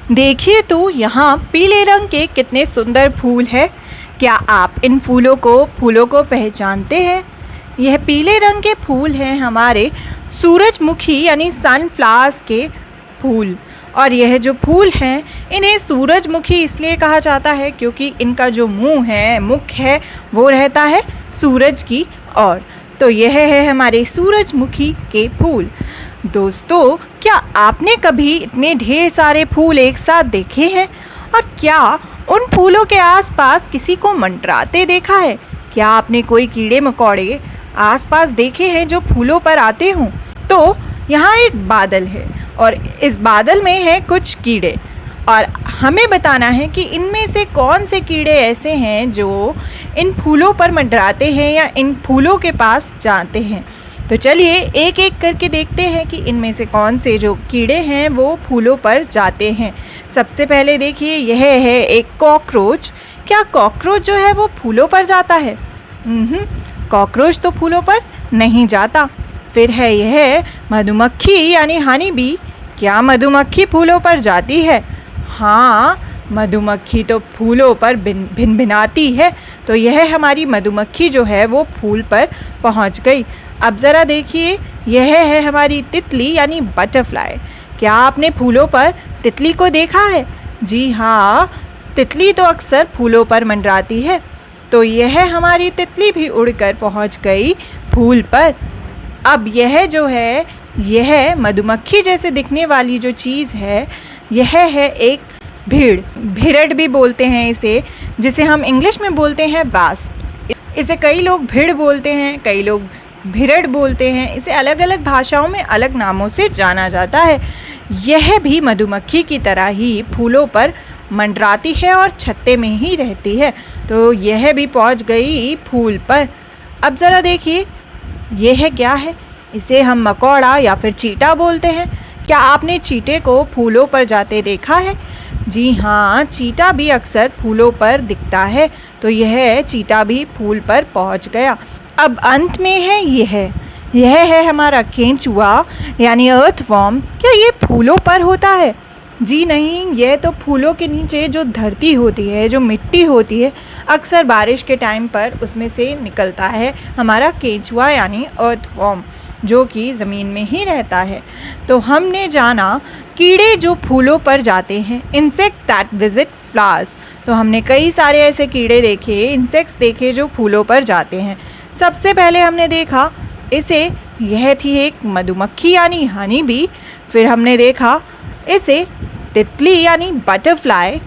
देखिए तो यहाँ पीले रंग के कितने सुंदर फूल है। क्या आप इन फूलों को पहचानते हैं? यह पीले रंग के फूल हैं हमारे सूरजमुखी यानी सनफ्लावर्स के फूल। और यह जो फूल हैं इन्हें सूरजमुखी इसलिए कहा जाता है क्योंकि इनका जो मुख है वो रहता है सूरज की ओर। तो यह है हमारे सूरजमुखी के फूल। दोस्तों, क्या आपने कभी इतने ढेर सारे फूल एक साथ देखे हैं? और क्या उन फूलों के आसपास किसी को मंडराते देखा है? क्या आपने कोई कीड़े मकोड़े आसपास देखे हैं जो फूलों पर आते हों? तो यहाँ एक बादल है और इस बादल में है कुछ कीड़े और हमें बताना है कि इनमें से कौन से कीड़े ऐसे हैं जो इन फूलों पर मंडराते हैं या इन फूलों के पास जाते हैं। तो चलिए एक एक करके देखते हैं कि इनमें से कौन से जो कीड़े हैं वो फूलों पर जाते हैं। सबसे पहले देखिए, यह है एक कॉकरोच। क्या कॉकरोच जो है वो फूलों पर जाता है? कॉकरोच तो फूलों पर नहीं जाता। फिर है यह मधुमक्खी यानी हनी बी। क्या मधुमक्खी फूलों पर जाती है? हाँ, मधुमक्खी तो फूलों पर भिनभिनाती है। तो यह हमारी मधुमक्खी जो है वो फूल पर पहुंच गई। अब ज़रा देखिए, यह है हमारी तितली यानी बटरफ्लाई। क्या आपने फूलों पर तितली को देखा है? जी हाँ, तितली तो अक्सर फूलों पर मंडराती है। तो यह हमारी तितली भी उड़कर पहुंच गई फूल पर। अब यह जो है, यह मधुमक्खी जैसे दिखने वाली जो चीज़ है, यह है एक भीड़। भिरड भी बोलते हैं इसे, जिसे हम इंग्लिश में बोलते हैं वास्प। इसे कई लोग भीड़ बोलते हैं, कई लोग भिरड बोलते हैं। इसे अलग अलग भाषाओं में अलग नामों से जाना जाता है। यह भी मधुमक्खी की तरह ही फूलों पर मंडराती है और छत्ते में ही रहती है। तो यह भी पहुंच गई फूल पर। अब ज़रा देखिए, यह क्या है? इसे हम मकोड़ा या फिर चींटा बोलते हैं। क्या आपने चींटे को फूलों पर जाते देखा है? जी हाँ, चींटा भी अक्सर फूलों पर दिखता है। तो यह चींटा भी फूल पर पहुंच गया। अब अंत में है यह है हमारा केंचुआ यानी अर्थवॉर्म। क्या ये फूलों पर होता है? जी नहीं, यह तो फूलों के नीचे जो धरती होती है, जो मिट्टी होती है, अक्सर बारिश के टाइम पर उसमें से निकलता है हमारा केंचुआ यानी अर्थवॉर्म, जो कि ज़मीन में ही रहता है। तो हमने जाना कीड़े जो फूलों पर जाते हैं, इंसेक्ट्स दैट विजिट फ्लावर्स। तो हमने कई सारे ऐसे कीड़े देखे, इंसेक्ट्स देखे जो फूलों पर जाते हैं। सबसे पहले हमने देखा इसे, यह थी एक मधुमक्खी यानी हनी बी। फिर हमने देखा इसे तितली यानी बटरफ्लाई।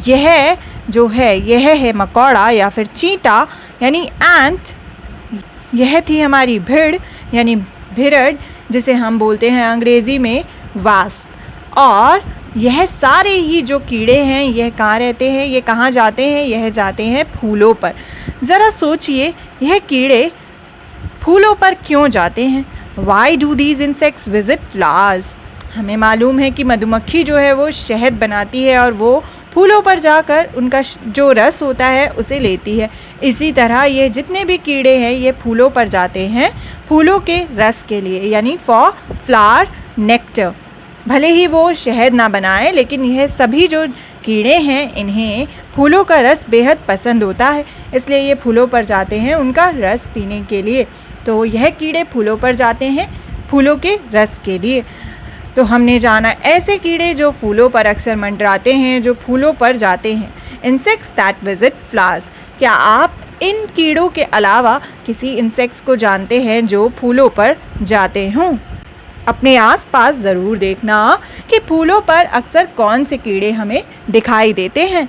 यह जो है, यह है मकोड़ा या फिर चींटा यानी एंट। यह थी हमारी भीड़ यानी भिरड, जिसे हम बोलते हैं अंग्रेज़ी में वास्प। और यह सारे ही जो कीड़े हैं, यह कहाँ रहते हैं, ये कहाँ जाते हैं? यह जाते हैं फूलों पर। ज़रा सोचिए, यह कीड़े फूलों पर क्यों जाते हैं? Why do these insects visit flowers? हमें मालूम है कि मधुमक्खी जो है वो शहद बनाती है और वो फूलों पर जाकर उनका जो रस होता है उसे लेती है। इसी तरह ये जितने भी कीड़े हैं ये फूलों पर जाते हैं फूलों के रस के लिए, यानी फॉर फ्लावर नेक्टर। भले ही वो शहद ना बनाए, लेकिन यह सभी जो कीड़े हैं इन्हें फूलों का रस बेहद पसंद होता है, इसलिए ये फूलों पर जाते हैं उनका रस पीने के लिए। तो यह कीड़े फूलों पर जाते हैं फूलों के रस के लिए। तो हमने जाना ऐसे कीड़े जो फूलों पर अक्सर मंडराते हैं, जो फूलों पर जाते हैं, इंसेक्ट्स दैट विजिट फ्लावर्स। क्या आप इन कीड़ों के अलावा किसी इंसेक्ट्स को जानते हैं जो फूलों पर जाते हों? अपने आसपास ज़रूर देखना कि फूलों पर अक्सर कौन से कीड़े हमें दिखाई देते हैं।